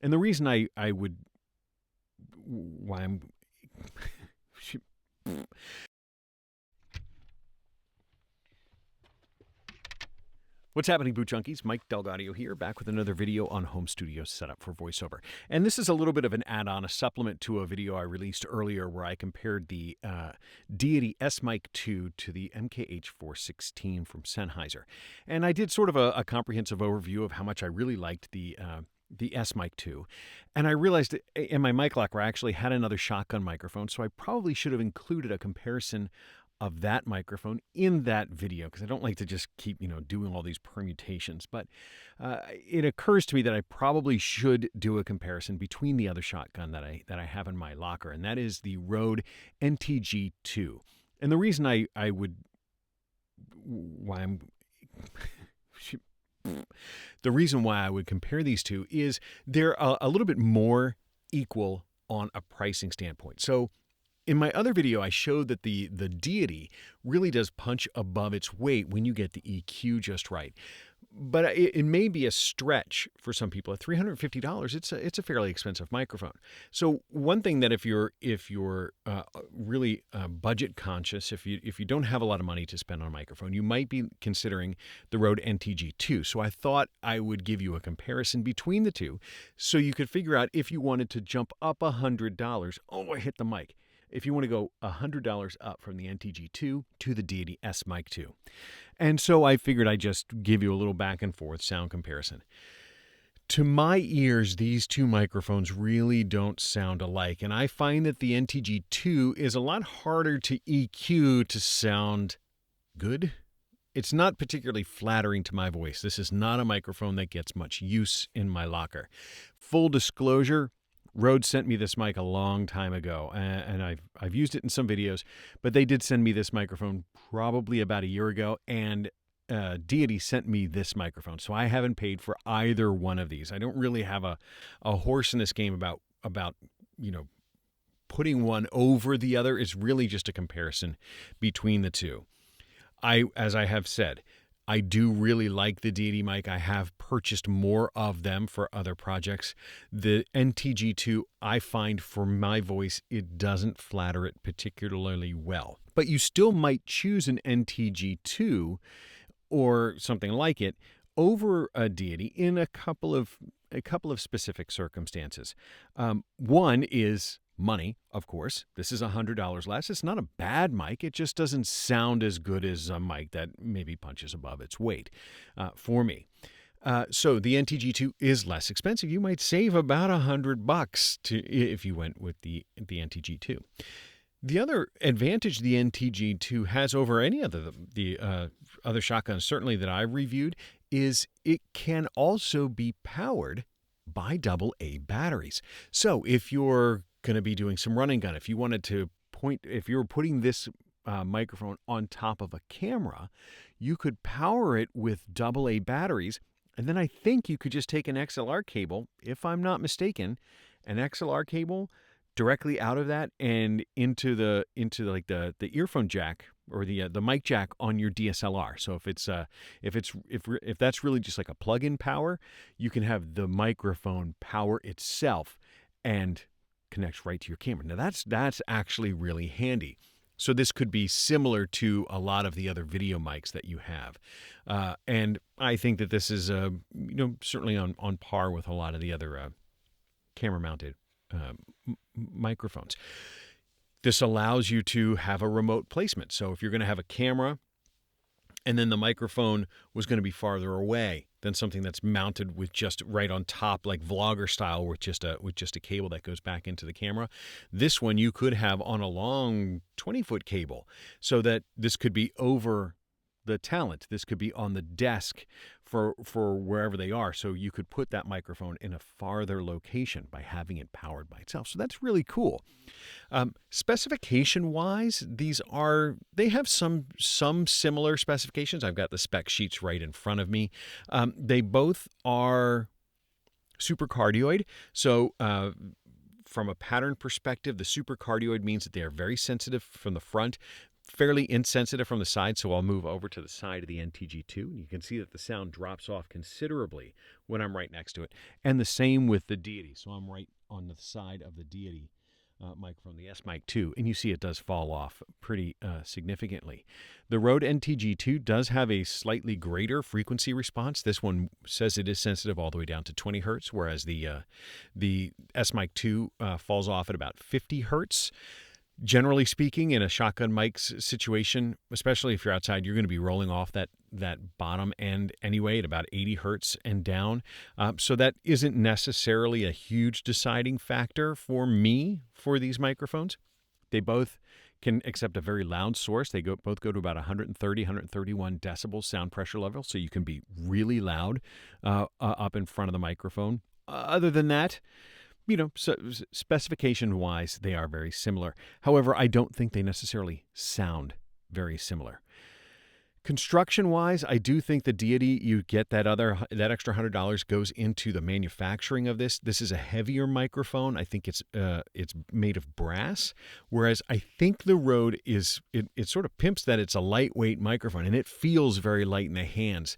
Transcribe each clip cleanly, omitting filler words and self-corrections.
And the reason I would, why I'm, What's happening, Boot Junkies? Mike Delgadio here, back with another video on home studio setup for voiceover. And this is a little bit of an add-on, a supplement to a video I released earlier where I compared the Deity S-Mic2 to the MKH416 from Sennheiser. And I did sort of a comprehensive overview of how much I really liked the S-Mic2. And I realized that in my mic locker I actually had another shotgun microphone, so I probably should have included a comparison of that microphone in that video, because I don't like to just keep, doing all these permutations. But it occurs to me that I probably should do a comparison between the other shotgun that I have in my locker, and that is the Rode NTG2. And the reason the reason why I would compare these two is they're a little bit more equal on a pricing standpoint. So in my other video, I showed that the Deity really does punch above its weight when you get the EQ just right. But it may be a stretch for some people. At $350, it's a fairly expensive microphone. So one thing that if you're really budget conscious, if you don't have a lot of money to spend on a microphone, you might be considering the Rode NTG2. So I thought I would give you a comparison between the two, so you could figure out if you wanted to jump up $100. Oh, I hit the mic. If you want to go $100 up from the NTG2 to the Deity S-Mic2. And so I figured I'd just give you a little back and forth sound comparison. To my ears, these two microphones really don't sound alike, and I find that the NTG2 is a lot harder to EQ to sound good. It's not particularly flattering to my voice. This is not a microphone that gets much use in my locker. Full disclosure, Rode sent me this mic a long time ago, and I've used it in some videos, but they did send me this microphone probably about a year ago, and Deity sent me this microphone, so I haven't paid for either one of these. I don't really have a horse in this game about putting one over the other. It's really just a comparison between the two. As I have said, I do really like the Deity mic. I have purchased more of them for other projects. The NTG2, I find for my voice, it doesn't flatter it particularly well. But you still might choose an NTG2 or something like it over a Deity in a couple of specific circumstances. One is money, of course. This is $100 less. It's not a bad mic. It just doesn't sound as good as a mic that maybe punches above its weight for me. So the NTG2 is less expensive. You might save about $100 if you went with the NTG2. The other advantage the NTG2 has over any of the other shotguns, certainly that I've reviewed, is it can also be powered by AA batteries. So if you're going to be doing some run and gun, if you wanted to if you were putting this microphone on top of a camera, you could power it with AA batteries, and then I think you could just take an XLR cable, if I'm not mistaken, an XLR cable directly out of that and into the earphone jack or the mic jack on your DSLR. So if that's really just like a plug-in power, you can have the microphone power itself and connects right to your camera. Now that's actually really handy. So this could be similar to a lot of the other video mics that you have. And I think that this is certainly on par with a lot of the other camera mounted microphones. This allows you to have a remote placement. So if you're going to have a camera and then the microphone was going to be farther away than something that's mounted with just right on top, like vlogger style, with just a cable that goes back into the camera. This one you could have on a long 20-foot cable, so that this could be over the talent. This could be on the desk for wherever they are. So you could put that microphone in a farther location by having it powered by itself. So that's really cool. Specification wise, they have some similar specifications. I've got the spec sheets right in front of me. They both are supercardioid. So from a pattern perspective, the supercardioid means that they are very sensitive from the front, fairly insensitive from the side, so I'll move over to the side of the NTG2, and you can see that the sound drops off considerably when I'm right next to it. And the same with the Deity. So I'm right on the side of the Deity microphone, the S-Mic2, and you see it does fall off pretty significantly. The Rode NTG2 does have a slightly greater frequency response. This one says it is sensitive all the way down to 20 hertz, whereas the S-Mic2 falls off at about 50 hertz. Generally speaking, in a shotgun mic situation, especially if you're outside, you're going to be rolling off that bottom end anyway at about 80 hertz and down. So that isn't necessarily a huge deciding factor for me for these microphones. They both can accept a very loud source. They both go to about 130, 131 decibels sound pressure level, so you can be really loud up in front of the microphone. Other than that, so specification-wise, they are very similar. However, I don't think they necessarily sound very similar. Construction-wise, I do think the Deity, you get that extra $100 goes into the manufacturing of this. This is a heavier microphone. I think it's made of brass, whereas I think the Rode it sort of pimps that it's a lightweight microphone, and it feels very light in the hands.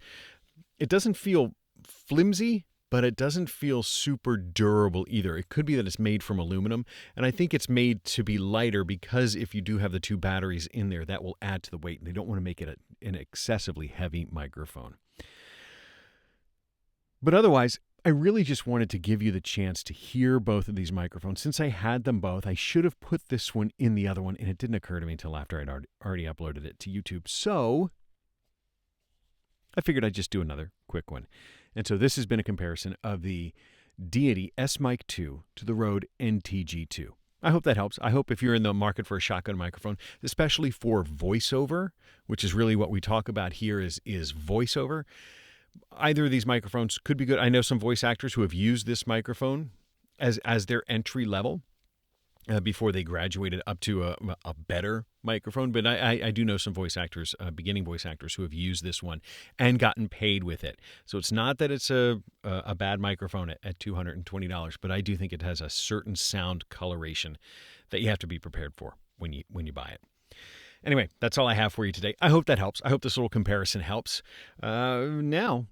It doesn't feel flimsy, but it doesn't feel super durable either. It could be that it's made from aluminum, and I think it's made to be lighter because if you do have the two batteries in there, that will add to the weight, and they don't want to make it an excessively heavy microphone. But otherwise, I really just wanted to give you the chance to hear both of these microphones. Since I had them both, I should have put this one in the other one, and it didn't occur to me until after I'd already uploaded it to YouTube. So I figured I'd just do another quick one. And so this has been a comparison of the Deity S-Mic2 to the Rode NTG2. I hope that helps. I hope if you're in the market for a shotgun microphone, especially for voiceover, which is really what we talk about here is voiceover, either of these microphones could be good. I know some voice actors who have used this microphone as their entry level before they graduated up to a better microphone. But I do know some voice actors, beginning voice actors, who have used this one and gotten paid with it. So it's not that it's a bad microphone at $220, but I do think it has a certain sound coloration that you have to be prepared for when you buy it. Anyway, that's all I have for you today. I hope that helps. I hope this little comparison helps. Now,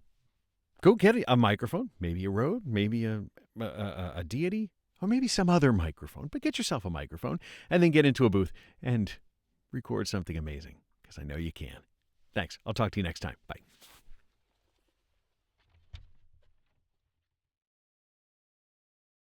go get a microphone, maybe a Rode, maybe a Deity, or maybe some other microphone, but get yourself a microphone and then get into a booth and record something amazing, because I know you can. Thanks. I'll talk to you next time. Bye.